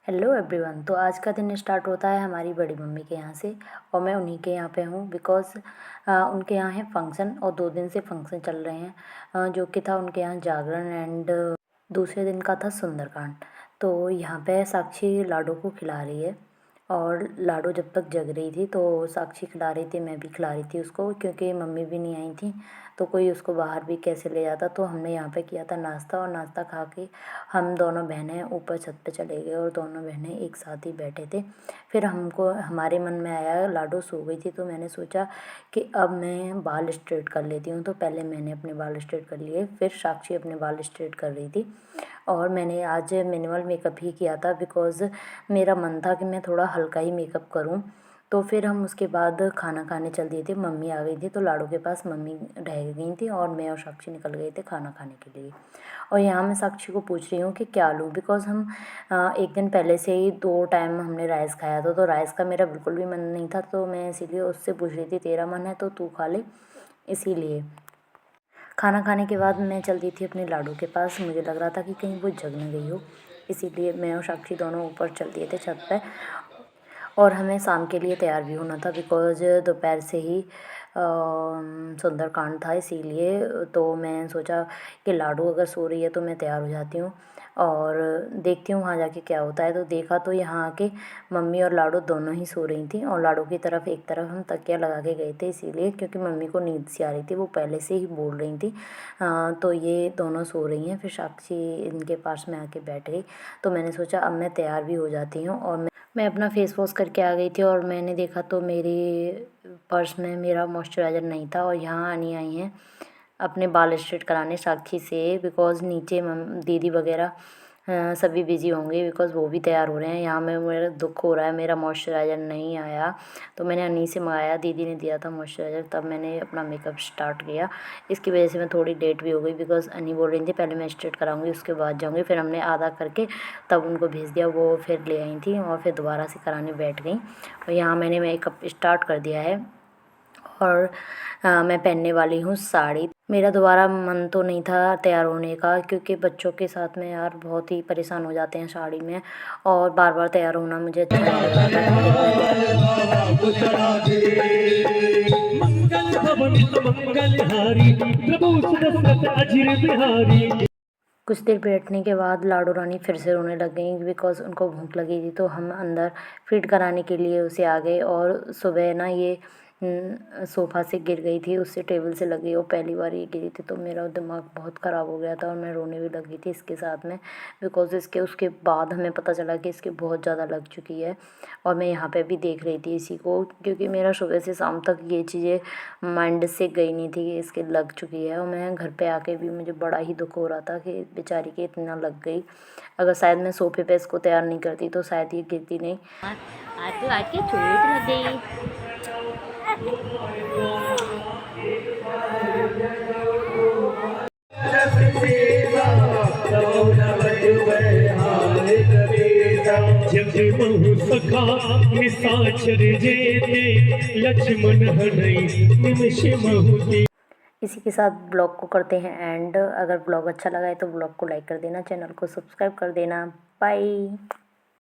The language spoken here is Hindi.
Hello everyone. तो आज का दिन स्टार्ट होता है हमारी बड़ी मम्मी के यहाँ से और मैं उन्हीं के यहाँ पे हूँ बिकॉज़ उनके यहाँ है फंक्शन और 2 दिन से फंक्शन चल रहे हैं। जो कि था उनके यहाँ जागरण एंड दूसरे दिन का था सुंदरकांड। तो यहाँ पे साक्षी लाडो को खिला रही है और लाडो जब तक जग रही थी तो साक्षी खिला रही थी, मैं भी खिला रही थी उसको क्योंकि मम्मी भी नहीं आई थी तो कोई उसको बाहर भी कैसे ले जाता। तो हमने यहाँ पे किया था नाश्ता और नाश्ता खा के हम दोनों बहनें ऊपर छत पे चले गए और दोनों बहनें एक साथ ही बैठे थे। फिर हमारे मन में आया, लाडो सो गई थी तो मैंने सोचा कि अब मैं बाल स्ट्रेट कर लेती हूँ। तो पहले मैंने अपने बाल स्ट्रेट कर लिए, फिर साक्षी अपने बाल स्ट्रेट कर रही थी और मैंने आज मिनिमल मेकअप ही किया था बिकॉज़ मेरा मन था कि मैं थोड़ा हल्का ही मेकअप करूँ। तो फिर हम उसके बाद खाना खाने चल दिए थे। मम्मी आ गई थी तो लाडो के पास मम्मी रह गई थी और मैं और साक्षी निकल गए थे खाना खाने के लिए। और यहाँ मैं साक्षी को पूछ रही हूँ कि क्या लूँ बिकॉज़ हम एक दिन पहले से ही 2 टाइम हमने राइस खाया था तो राइस का मेरा बिल्कुल भी मन नहीं था। तो मैं इसीलिए उससे पूछ रही थी तेरा मन है तो तू खा ले। इसीलिए खाना खाने के बाद मैं चल दी थी अपने लाडो के पास। मुझे लग रहा था कि कहीं वो जग न गई हो, इसीलिए मैं और साक्षी दोनों ऊपर चल दिए थे छत पे। और हमें शाम के लिए तैयार भी होना था बिकॉज़ दोपहर से ही सुंदरकांड था। इसीलिए तो मैं सोचा कि लाडो अगर सो रही है तो मैं तैयार हो जाती हूँ और देखती हूँ वहाँ जाके क्या होता है। तो देखा तो यहाँ आके मम्मी और लाडो दोनों ही सो रही थी और लाडो की तरफ एक तरफ हम तकिया लगा के गए थे इसीलिए क्योंकि मम्मी को नींद सी आ रही थी, वो पहले से ही बोल रही थी। तो ये दोनों सो रही हैं। फिर साक्षी इनके पास में आके बैठ गई तो मैंने सोचा अब मैं तैयार भी हो जाती हूँ। और मैं अपना फेस वॉश करके आ गई थी और मैंने देखा तो मेरी पर्स में मेरा मॉइस्चराइज़र नहीं था। और यहाँ आनी आई हैं अपने बाल स्ट्रेट कराने साक्षी से बिकॉज़ नीचे दीदी वगैरह सभी बिज़ी होंगे बिकॉज़ वो भी तैयार हो रहे हैं। यहाँ में मेरा दुख हो रहा है, मेरा मॉइस्चराइज़र नहीं आया तो मैंने अनी से मंगाया, दीदी ने दिया था मॉइस्चराइज़र, तब मैंने अपना मेकअप स्टार्ट किया। इसकी वजह से मैं थोड़ी लेट भी हो गई बिकॉज़ अनी बोल रही थी पहले मैं स्ट्रेट कराऊंगी उसके बाद जाऊंगी। फिर हमने आधा करके तब उनको भेज दिया, वो फिर ले आई थी और फिर दोबारा से कराने बैठ गई। और यहाँ मैंने मेकअप स्टार्ट कर दिया है और मैं पहनने वाली हूँ साड़ी। मेरा दोबारा मन तो नहीं था तैयार होने का क्योंकि बच्चों के साथ में यार बहुत ही परेशान हो जाते हैं साड़ी में और बार बार तैयार होना मुझे अच्छा नहीं लग रहा था। कुछ देर बैठने के बाद लाडो रानी फिर से रोने लग गई बिकॉज़ उनको भूख लगी थी। तो हम अंदर फीड कराने के लिए उसे आ गए और सुबह ना ये सोफ़ा से गिर गई थी, उससे टेबल से लगी और पहली बार ये गिरी थी तो मेरा दिमाग बहुत ख़राब हो गया था और मैं रोने भी लगी थी इसके साथ में बिकॉज़ उसके बाद हमें पता चला कि इसके बहुत ज़्यादा लग चुकी है। और मैं यहाँ पे भी देख रही थी इसी को क्योंकि मेरा सुबह से शाम तक ये चीज़ें माइंड से गई नहीं थी कि इसके लग चुकी है। और मैं घर पे आके भी मुझे बड़ा ही दुख हो रहा था कि बेचारी के इतना लग गई। अगर शायद मैं सोफ़े पे इसको तैयार नहीं करती तो शायद ये गिरती नहीं। आज तो आज के चोट लग गई। इसी के साथ ब्लॉग को करते हैं एंड अगर ब्लॉग अच्छा लगा है तो ब्लॉग को लाइक कर देना, चैनल को सब्सक्राइब कर देना। बाय।